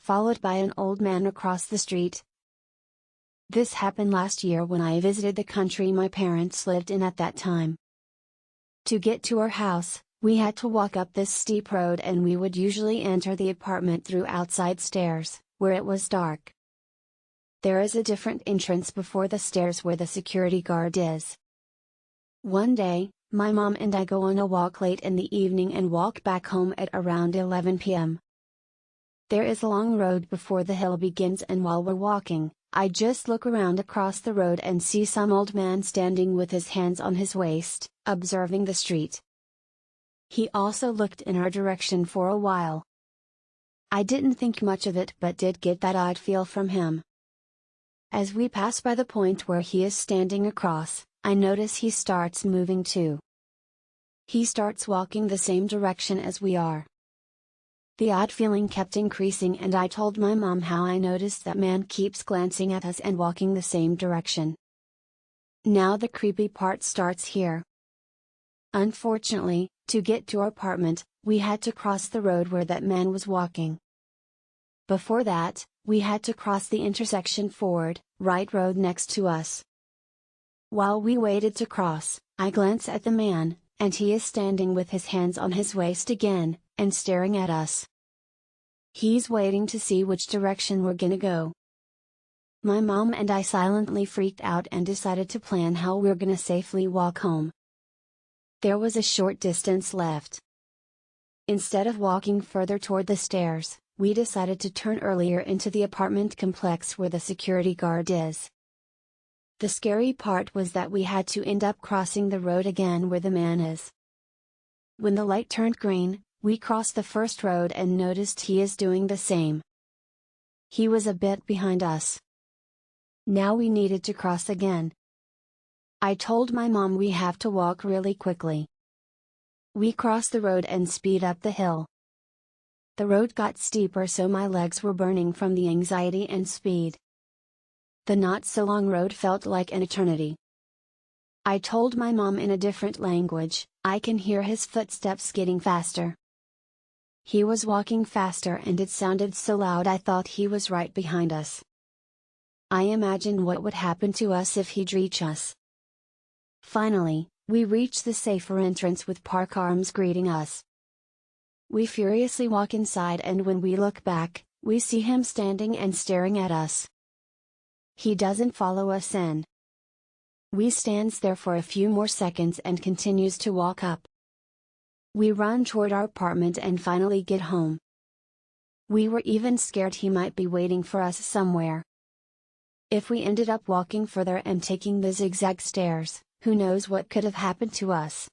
followed by an old man across the street. This happened last year when I visited the country my parents lived in at that time. To get to our house, we had to walk up this steep road and we would usually enter the apartment through outside stairs, where it was dark. There is a different entrance before the stairs where the security guard is. One day, my mom and I go on a walk late in the evening and walk back home at around 11 p.m. There is a long road before the hill begins, and while we're walking, I just look around across the road and see some old man standing with his hands on his waist, observing the street. He also looked in our direction for a while. I didn't think much of it but did get that odd feel from him. As we pass by the point where he is standing across, I notice he starts moving too. He starts walking the same direction as we are. The odd feeling kept increasing and I told my mom how I noticed that man keeps glancing at us and walking the same direction. Now the creepy part starts here. Unfortunately, to get to our apartment, we had to cross the road where that man was walking. Before that, we had to cross the intersection forward, right road next to us. While we waited to cross, I glance at the man, and he is standing with his hands on his waist again, and staring at us. He's waiting to see which direction we're gonna go. My mom and I silently freaked out and decided to plan how we're gonna safely walk home. There was a short distance left. Instead of walking further toward the stairs, we decided to turn earlier into the apartment complex where the security guard is. The scary part was that we had to end up crossing the road again where the man is. When the light turned green, we crossed the first road and noticed he is doing the same. He was a bit behind us. Now we needed to cross again. I told my mom we have to walk really quickly. We crossed the road and speed up the hill. The road got steeper, so my legs were burning from the anxiety and speed. The not so long road felt like an eternity. I told my mom in a different language, I can hear his footsteps getting faster. He was walking faster and it sounded so loud I thought he was right behind us. I imagined what would happen to us if he'd reach us. Finally, we reached the safer entrance with park arms greeting us. We furiously walk inside and when we look back, we see him standing and staring at us. He doesn't follow us in. We stands there for a few more seconds and continues to walk up. We run toward our apartment and finally get home. We were even scared he might be waiting for us somewhere. If we ended up walking further and taking the zigzag stairs, who knows what could have happened to us.